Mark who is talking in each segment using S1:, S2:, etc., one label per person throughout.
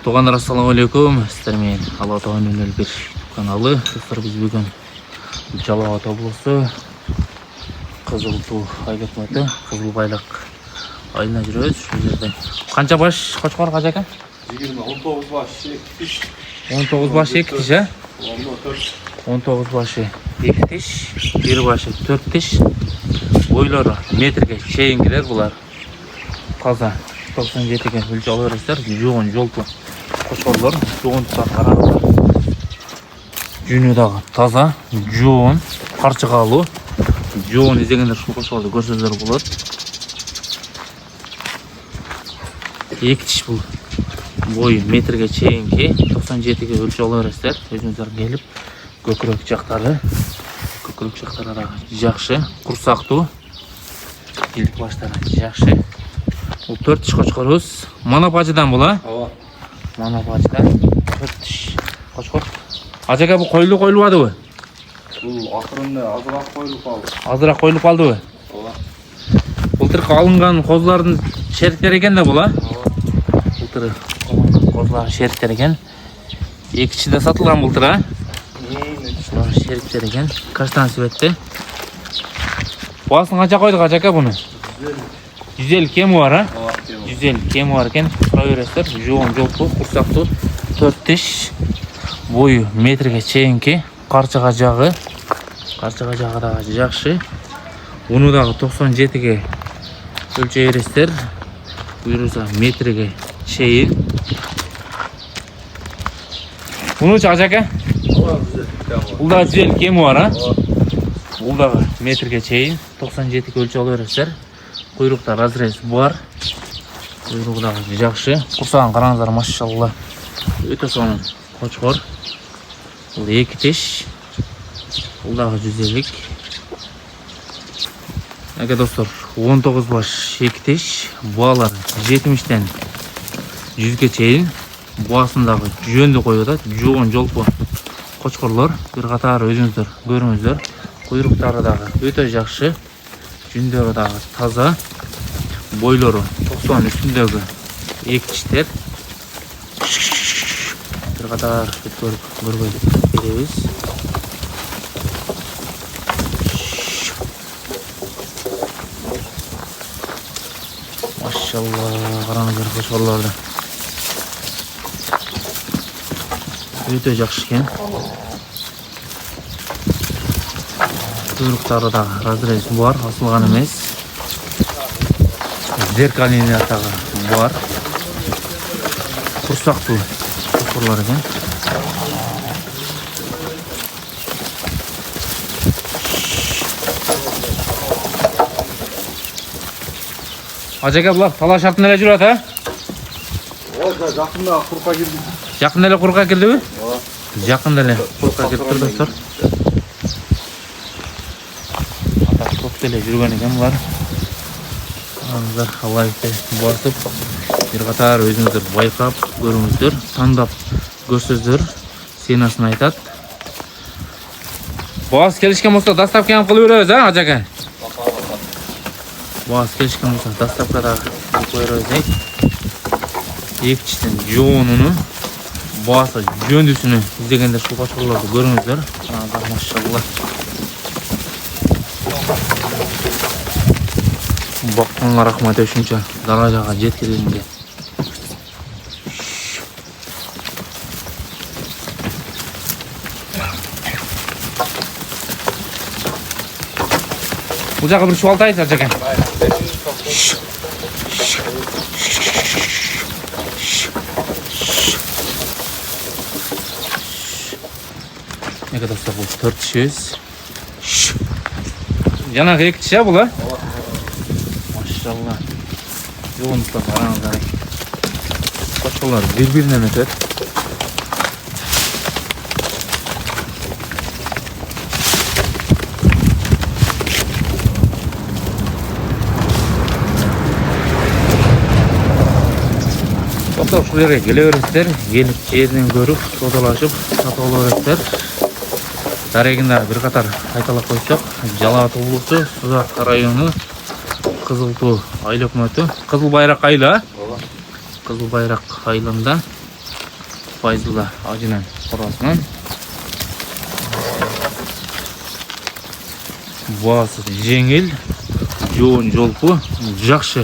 S1: Туғандар, ассаламу алейкум. Сіздермен Алла Тағаланың бір каналы. Достар, біз бүгін Жалауат облысы Қызылту айлық Қызылбайлық айына жүрөбүз. Бұл жерде қанша баш қошқар қажа екен?
S2: 19 baş,
S1: 19 baş 2 tiş, ha? 19 başı 2 tiş, bir başı 4 tiş. Boyları metrге çeyin girer bular. Kaza 97'ge ölçü alıyorlar. Yoğun joltu koşarlar. Yoğun tutarlar. Günü dağı taza, yoğun, parçalı. Yoğun izleyenler şu koşarlı görsözler bular. 2 tiş bu. Boyu metrге чейинки 97'ge ölçü alıyorlar. Özünüzler gelip көкірек жақтары да жақсы, құрсақты, елдік баштары жақсы. Бұл 4 тіш қошқарыз. Манапачыдан бұл, а? Манапачыдан 4 тіш қошқар. Ажаға бұл қойылу бады бұл?
S2: Бұл ақырында азырақ қойылып қалды.
S1: Азырақ қойылып қалды бұл? Бұлтыр қалынған қозылардың шеріктер екен де бұл, а? Бұлтыр қозылардың шеріктер екен. Екіншіде сатылған бұлтыр, а? Şerikler ekan. Kaç tane süvetте? Boğasını kaça koyduk acaka bunu? 150 kemi var, ha? 150 kemi var ekan. Koyuyorlar. Yoğun joltu, kursaklı 4 tiş. Boyu metrге чейинки. Qarçaga jağı da жақсы. Bunu da 97'ge ölçeyeresler. Buyurursa metrге чейин. Bunu acaka? Бұл да 150 кемі бар, а? Бұл да метрге чейін 97 өлші алып құйрықта разрез бар. Құйрығы да жақсы. Құрсаған қараңыздар, машалла. Өте соның қошқар. Бұл 2 теш. Бұл да 150. Әке достар, 19 баш 2 теш. Буалар 70-тен 100-ге чейін. Буасындағы жөнді қойуда, жоғын жолпы қошқарлар. Bir қатар өзіңіздер көріңіздер. Құйрықтары дағы өте жақсы. Жүндері дағы таза. Бойлары 90 үстіндегі 2 тіштер. Bir қатар көріп береміз. Машалла, қараңыздар қошқарларды. Өте жақсы екен. Құйрықтары да разрез бар, асылған емес. Зеркалинатағы бар. Құрсақты қошқарлар екен. Ажаға бұлақ тала шартын әлі жүрат, а?
S2: Жақында құрқа келді.
S1: Жақында әлі құрқа келді бі? Жақында әлі құрқа келді тұр, достар. Атақ тоқтеле жүрген екен бұлар. Аныздар халайықтай басып, бір қатар өзіңіздер байқап, көріңіздер, таңдап көрсөздер, сенасын айтат. Боғас келішкен болса, доставкадан қылып өрөз, а, ажаға? Боғас келішкен болса, доставкада қылып өрөз, екіншіден жоғынуны, боғасы жөндісіні іздегендер şu қошқарларды көріңіздер. Машалла. Баққанға рахмет үшінші даражаға жеткізгенге. Бұл жаққа бір шуалтайыз, ажакен. Ne kadar bu 400. Yanak 2 tişe bu la. Maşallah. Yoğunlukla karanlıklar. Koçalar birbirinden öter. Dostlar, şuraya geleveresizler. Gelip yerden görüp, sodalaşıp, satып алып Тарегінде бір қатар айталап қойсақ, Жалауат облысы, Созақ районы, Қызылту айлық өкмөтү. Қызылбайрақ айла. Қызылбайрақ айлында Fayzullah acınan qorasынан. Buası жеңіл, жоğun жолпу, жақшы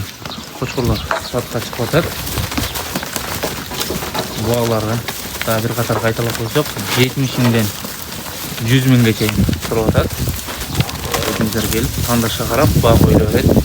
S1: қошқырлар сатқа шығып жатыр. Buğalarga daha bir qatar qaytalap qo'ysak 70'inden 100 mingga чейин turib жатат. O'zingizlar kelib, tandashga qarab bağ qo'yilaveradi.